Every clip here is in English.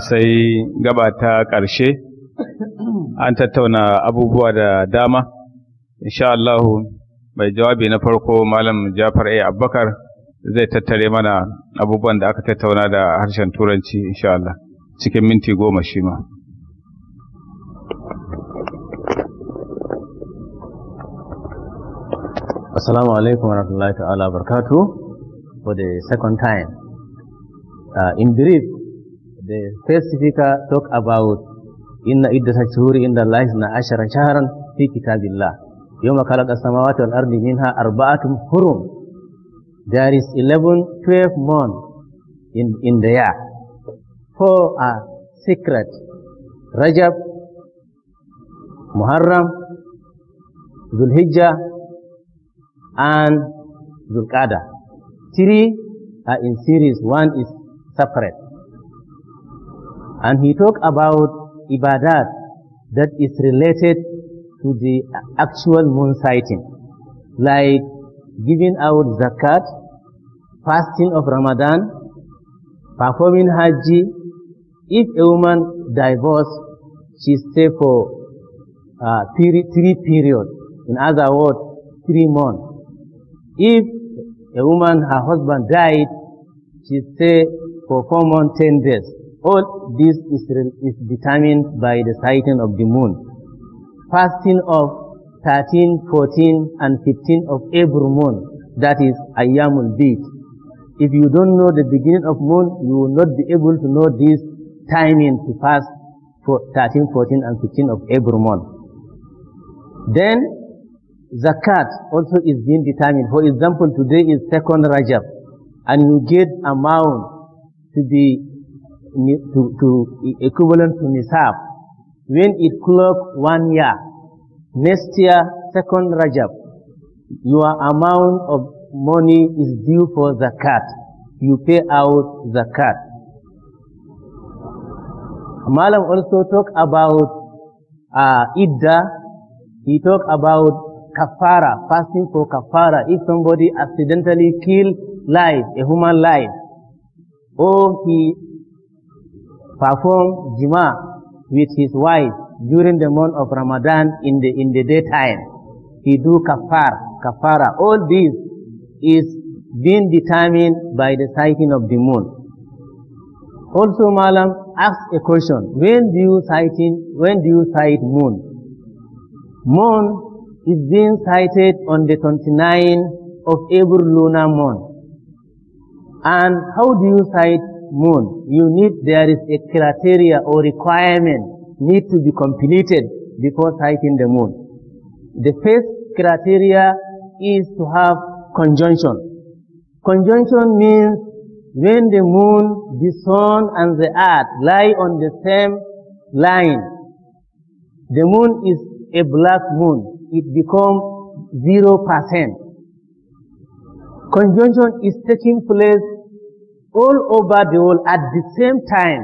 sai gaba ta ƙarshe an tattauna abubuwa da dama. Insha Allah mai jawabi na farko Malam Jafar Abubakar zai tattare mana abubuwan da aka tattauna da harshen Turanci insha Allah cikin minti 10 shi ma. Assalamu alaikum warahmatullahi ta'ala barakatuh. For the second time, in brief, the first speaker talk about inna iddata shuhuri inda Allah isna ashara shahran fi kitabillah yawma khalaqa as-samawati wal ardi minha arba'atun hurum. There is 12 months in the year. 4 are secret: Rajab, Muharram, Zulhijjah, and Zulqa'dah. 3 are in series, 1 is separate. And he talked about ibadat that is related to the actual moon sighting, like giving out zakat, fasting of Ramadan, performing Hajj. If a woman divorced, she stay for 3 periods. In other words, 3 months. If a woman, her husband died, she stay for 4 months, 10 days. All this is determined by the sighting of the moon. Fasting of 13, 14, and 15 of every moon, that is Ayyamul Bid. If you don't know the beginning of moon, you will not be able to know this timing to fast for 13, 14, and 15 of every month. Then Zakat also is being determined. For example, today is 2nd Rajab, and you get amount to be equivalent to nisab. When it clock 1 year, next year 2nd Rajab, your amount of money is due for zakat. You pay out zakat. Malam also talk about idda. He talk about kafara, fasting for kafara. If somebody accidentally kill life, a human life, or he perform Jumu'ah with his wife during the month of Ramadan in the daytime, he do kafara. All this is being determined by the sighting of the moon. Also, Malam asked a question: when do you sight moon? Moon is being sighted on the 29th of every lunar month. And how do you sight moon? There is a criteria or requirement need to be completed before sighting the moon. The first criteria is to have conjunction. Conjunction means when the moon, the sun, and the earth lie on the same line. The moon is a black moon. It becomes 0%. Conjunction is taking place all over the world at the same time.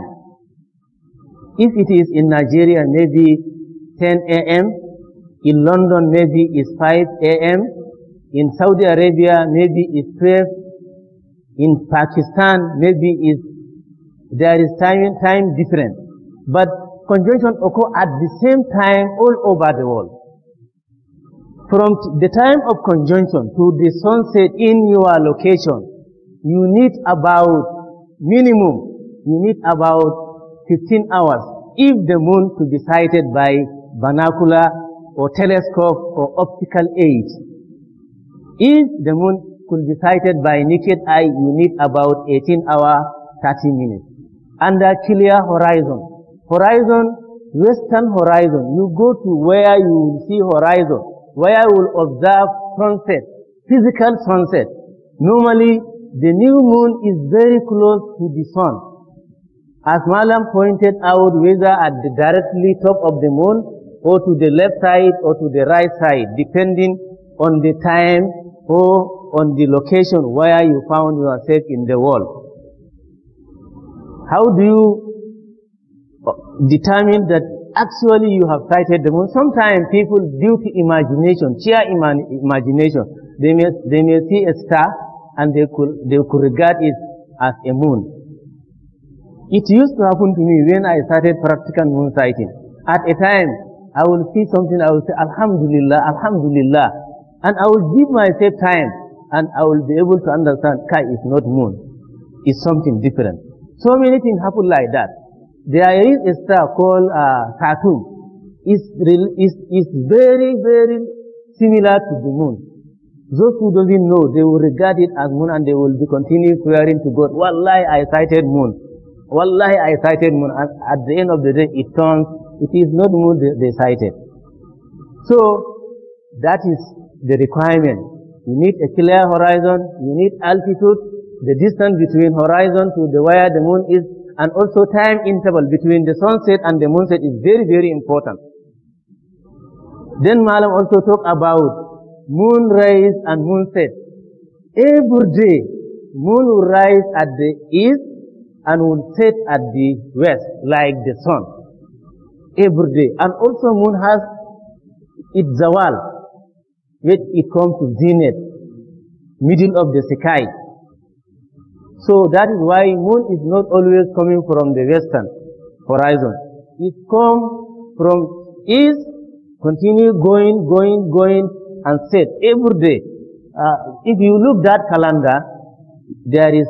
If it is in Nigeria, maybe 10 a.m. In London, maybe it's 5 a.m. In Saudi Arabia, maybe it's 12. In Pakistan, maybe there is time difference. But conjunction occur at the same time all over the world. From the time of conjunction to the sunset in your location, you need about 15 hours if the moon to be sighted by binocular or telescope or optical aid. If the moon could be sighted by naked eye, you need about 18 hours, 30 minutes. Under clear horizon, western horizon, you go to where you will see horizon, where you will observe sunset, physical sunset. Normally, the new moon is very close to the sun. As Malam pointed out, whether at the directly top of the moon, or to the left side, or to the right side, depending on the time or on the location where you found yourself in the world. How do you determine that actually you have sighted the moon? Sometimes people, due to imagination, sheer imagination, they may see a star and they could regard it as a moon. It used to happen to me when I started practical moon sighting. At a time, I will see something, I will say, Alhamdulillah, Alhamdulillah. And I will give myself time, and I will be able to understand, sky is not moon. It's something different. So many things happen like that. There is a star called Saturn. It's very, very similar to the moon. Those who doesn't know, they will regard it as moon and they will be continue swearing to God, Wallahi, I sighted moon. Wallahi, I sighted moon. And at the end of the day, it turns, it is not moon they sighted. So, that is the requirement. You need a clear horizon, you need altitude, the distance between horizon to where the moon is, and also time interval between the sunset and the moonset is very, very important. Then Malam also talk about moon rise and moonset. Every day, moon will rise at the east and will set at the west, like the sun. Every day. And also moon has its zawal, when it comes to zenith, middle of the sky. So that is why moon is not always coming from the western horizon. It comes from east, continue going, and set every day. If you look that calendar, there is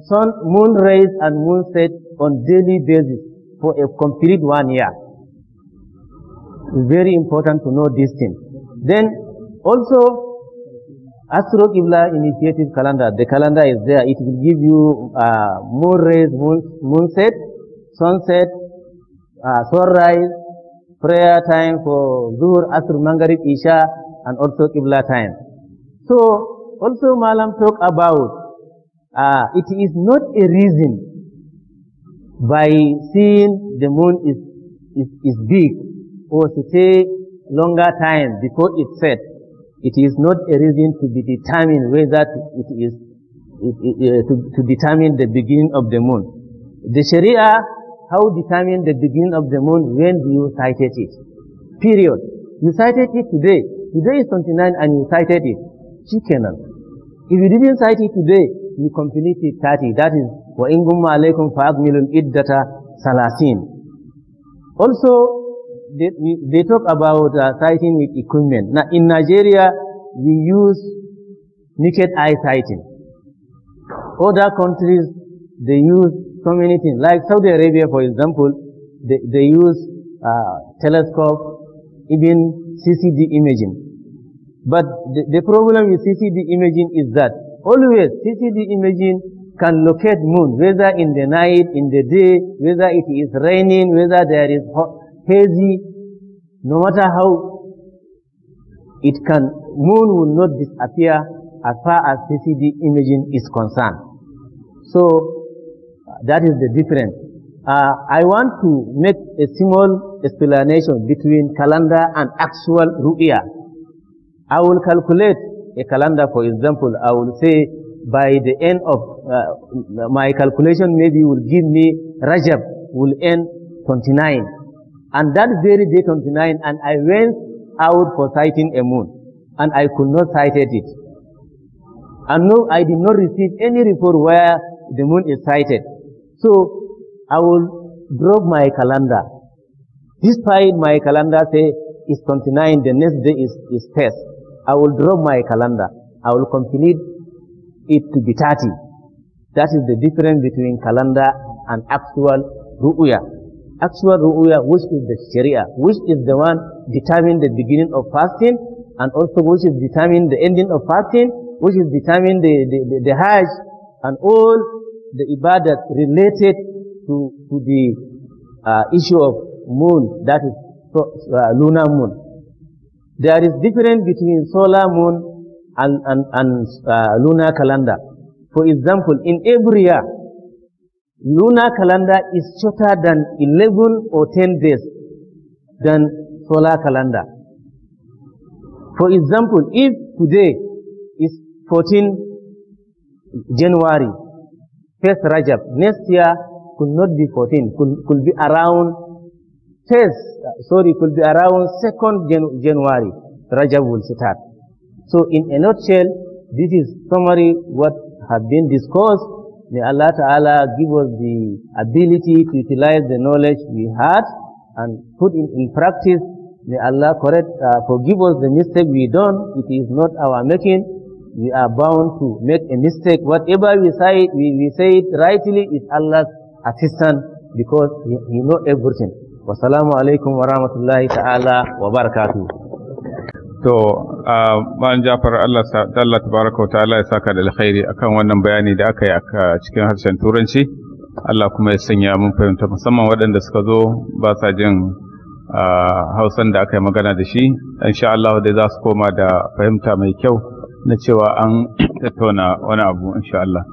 sun, moon rise and moon set on daily basis for a complete 1 year. It's very important to know this thing. Then also, Astro Qibla Initiative calendar, the calendar is there. It will give you moon rise, moon set, sunset, sunrise, prayer time for Zuhr, Asr, Maghrib, Isha, and also Qibla time. So, also Malam talk about, it is not a reason by seeing the moon is big or to take longer time before it set. It is not a reason to be determined whether it is to determine the beginning of the moon. The Sharia, how determine the beginning of the moon? When do you sighted it? Period. You sighted it today. Today is 29 and you sighted it. Shikenan. If you didn't sight it today, you complete it 30. That is وَإِن غُمَّ عَلَيْكُمْ فَأَكْمِلُوا الْعِدَّةَ 30. Also, they talk about sighting with equipment. Now, in Nigeria, we use naked eye sighting. Other countries, they use so many things. Like Saudi Arabia, for example, they use telescope, even CCD imaging. But the problem with CCD imaging is that always CCD imaging can locate moon, whether in the night, in the day, whether it is raining, whether there is hazy, no matter how it can, moon will not disappear as far as CCD imaging is concerned. So that is the difference. I want to make a small explanation between calendar and actual ru'ya. I will calculate a calendar, for example. I will say by the end of my calculation, maybe will give me Rajab will end 29. And that very day 29, and I went out for sighting a moon, and I could not sight it. And no, I did not receive any report where the moon is sighted. So I will drop my calendar. Despite my calendar say is 29, the next day is test. I will drop my calendar. I will complete it to be 30. That is the difference between calendar and actual ru'ya. Actual ru'ya, which is the Sharia, which is the one determining the beginning of fasting, and also which is determining the ending of fasting, which is determining the Hajj, and all the ibadat related to the issue of moon, that is lunar moon. There is difference between solar moon and lunar calendar. For example, in every year, lunar calendar is shorter than 11 or 10 days than solar calendar. For example, if today is 14 January, first Rajab, next year could not be 14, could be around could be around 2nd January, Rajab will start. So in a nutshell, this is summary what has been discussed May Allah Ta'ala give us the ability to utilize the knowledge we had and put it in practice. May Allah forgive us the mistake we done. It is not our making. We are bound to make a mistake. Whatever we say it rightly is Allah's assistance because He knows everything. Wassalamu alaikum wa rahmatullahi ta'ala wa barakatuh. To, Ma'an Jafar Allah tabaraka wa ta'ala ya saka da alkhairi akan wannan bayani da aka yi a cikin harshen Turanci. Allah kuma ya sanya mun fahimta musamman waɗanda suka zo ba sa jin Hausan da aka yi magana da shi. Insha Allah dai za su koma da fahimta mai kyau na cewa an tattauna wani abu insha Allah.